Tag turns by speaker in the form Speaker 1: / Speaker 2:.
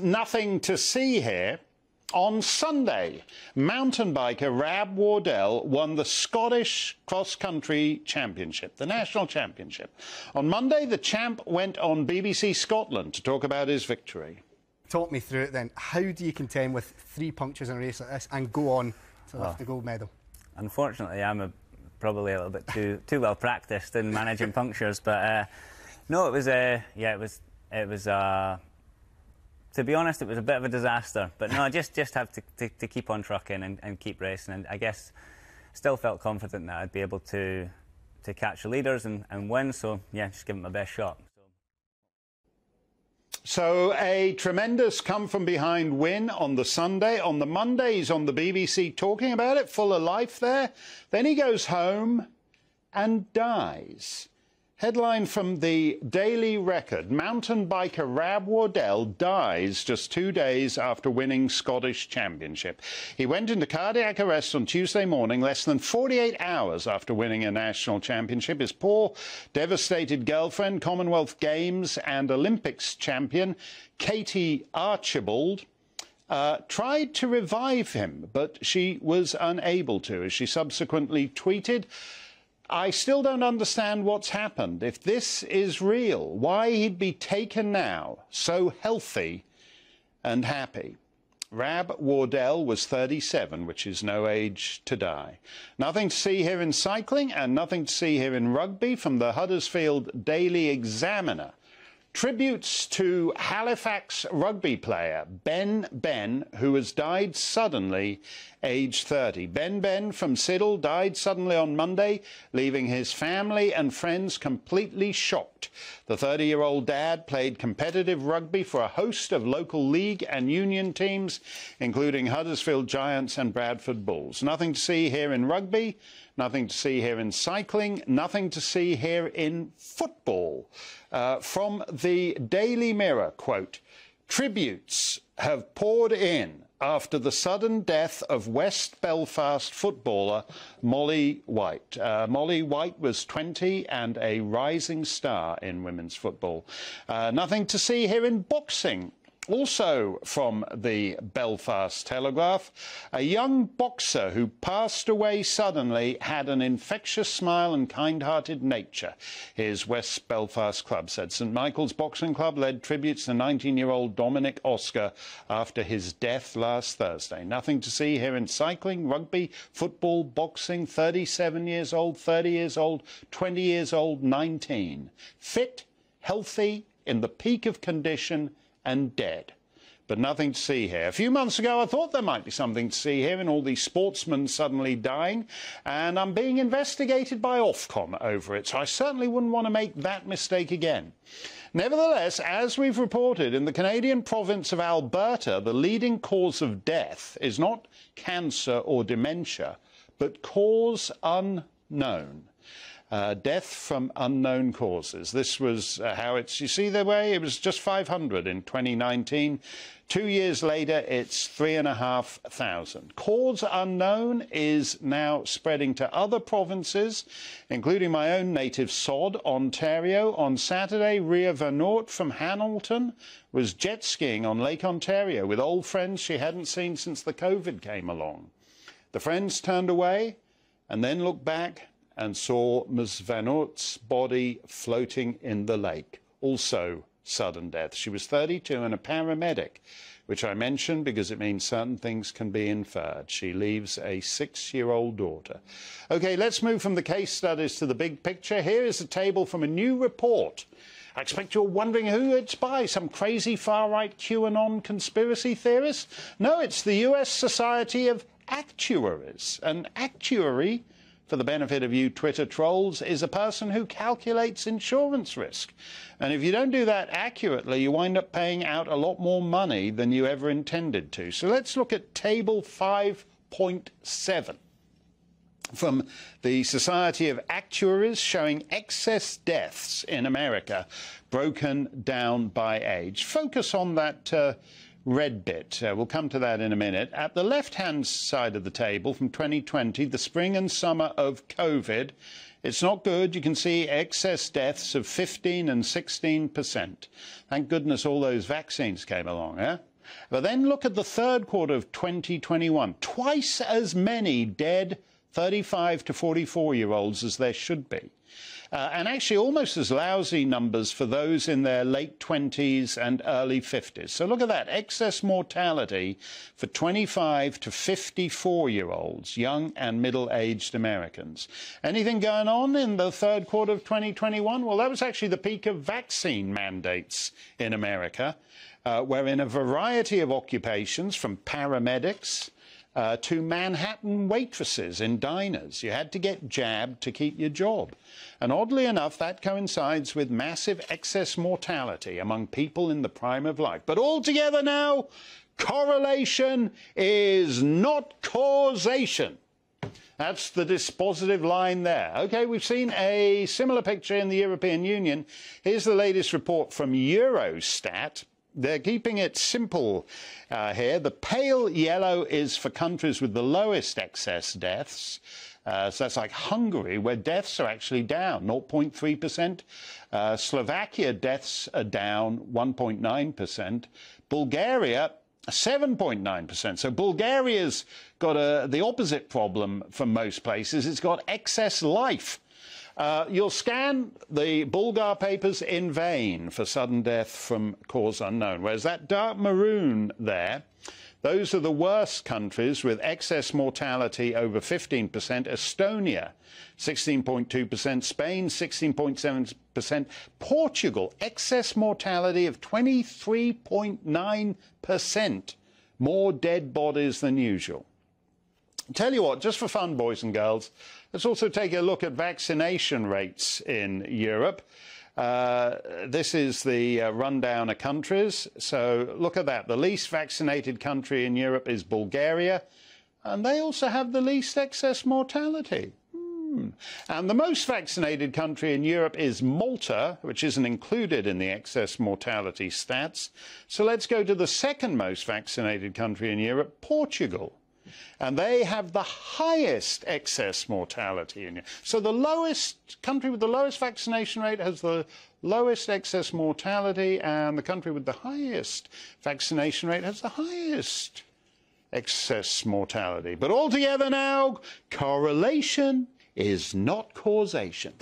Speaker 1: Nothing to see here. On Sunday, mountain biker Rab Wardell won the Scottish cross-country championship, the national championship. On Monday, the champ went on BBC Scotland to talk about his victory.
Speaker 2: Talk me through it then. How do you contend with 3 punctures in a race like this and go on to lift the gold medal?
Speaker 3: Unfortunately, I'm probably a little bit too well practiced in managing punctures, but no, it was. To be honest, it was a bit of a disaster. But no, just have to keep on trucking and keep racing. And I guess still felt confident that I'd be able to catch the leaders and win. So yeah, just give it my best shot.
Speaker 1: So a tremendous come-from-behind win on the Sunday. On the Monday, he's on the BBC talking about it, full of life there. Then he goes home and dies. Headline from the Daily Record: mountain biker Rab Wardell dies just 2 days after winning Scottish Championship. He went into cardiac arrest on Tuesday morning, less than 48 hours after winning a national championship. His poor, devastated girlfriend, Commonwealth Games and Olympics champion Katie Archibald, tried to revive him, but she was unable to, as she subsequently tweeted, "I still don't understand what's happened. If this is real, why he'd be taken now, so healthy and happy." Rab Wardell was 37, which is no age to die. Nothing to see here in cycling and nothing to see here in rugby. From the Huddersfield Daily Examiner: tributes to Halifax rugby player Ben, who has died suddenly, aged 30. Ben from Siddle died suddenly on Monday, leaving his family and friends completely shocked. The 30-year-old dad played competitive rugby for a host of local league and union teams, including Huddersfield Giants and Bradford Bulls. Nothing to see here in rugby, nothing to see here in cycling, nothing to see here in football. From the Daily Mirror, quote, "Tributes have poured in after the sudden death of West Belfast footballer Molly White." Molly White was 20 and a rising star in women's football. Nothing to see here in boxing. Also from the Belfast Telegraph, a young boxer who passed away suddenly had an infectious smile and kind-hearted nature, his West Belfast club said. St Michael's Boxing Club led tributes to 19-year-old Dominic Oscar after his death last Thursday. Nothing to see here in cycling, rugby, football, boxing. 37 years old, 30 years old, 20 years old, 19. Fit, healthy, in the peak of condition, and dead. But nothing to see here. A few months ago, I thought there might be something to see here in all these sportsmen suddenly dying, and I'm being investigated by Ofcom over it, so I certainly wouldn't want to make that mistake again. Nevertheless, as we've reported, in the Canadian province of Alberta, the leading cause of death is not cancer or dementia, but cause unknown. Death from unknown causes. This was how it's, you see the way, it was just 500 in 2019. 2 years later, it's 3,500. Cause unknown is now spreading to other provinces, including my own native sod, Ontario. On Saturday, Ria Vernort from Hamilton was jet skiing on Lake Ontario with old friends she hadn't seen since the COVID came along. The friends turned away and then looked back and saw Ms. Vanort's body floating in the lake. Also sudden death. She was 32 and a paramedic, which I mentioned because it means certain things can be inferred. She leaves a 6-year-old daughter. OK, let's move from the case studies to the big picture. Here is a table from a new report. I expect you're wondering who it's by, some crazy far-right QAnon conspiracy theorist? No, it's the US Society of Actuaries. An actuary, for the benefit of you Twitter trolls, is a person who calculates insurance risk. And if you don't do that accurately, you wind up paying out a lot more money than you ever intended to. So let's look at table 5.7 from the Society of Actuaries, showing excess deaths in America broken down by age. Focus on that red bit. We'll come to that in a minute. At the left-hand side of the table from 2020, the spring and summer of COVID, It's not good. You can see excess deaths of 15 and 16%. Thank goodness all those vaccines came along, eh? But then look at the third quarter of 2021. Twice as many dead 35 to 44-year-olds as there should be. And actually almost as lousy numbers for those in their late 20s and early 50s. So look at that, excess mortality for 25 to 54-year-olds, young and middle-aged Americans. Anything going on in the third quarter of 2021? Well, that was actually the peak of vaccine mandates in America, where in a variety of occupations, from paramedics to Manhattan waitresses in diners, you had to get jabbed to keep your job. And oddly enough, that coincides with massive excess mortality among people in the prime of life. But altogether now, correlation is not causation. That's the dispositive line there. OK, we've seen a similar picture in the European Union. Here's the latest report from Eurostat. They're keeping it simple here. The pale yellow is for countries with the lowest excess deaths. So that's like Hungary, where deaths are actually down 0.3%. Slovakia, deaths are down 1.9%. Bulgaria, 7.9%. So Bulgaria's got the opposite problem from most places. It's got excess life. You'll scan the Bulgar papers in vain for sudden death from cause unknown, whereas that dark maroon there, those are the worst countries with excess mortality over 15%. Estonia, 16.2%. Spain, 16.7%. Portugal, excess mortality of 23.9%. More dead bodies than usual. Tell you what, just for fun, boys and girls, let's also take a look at vaccination rates in Europe. This is the rundown of countries. So look at that. The least vaccinated country in Europe is Bulgaria, and they also have the least excess mortality. And the most vaccinated country in Europe is Malta, which isn't included in the excess mortality stats. So let's go to the second most vaccinated country in Europe, Portugal. And they have the highest excess mortality in Europe. So the lowest country with the lowest vaccination rate has the lowest excess mortality, and the country with the highest vaccination rate has the highest excess mortality. But altogether now, correlation is not causation.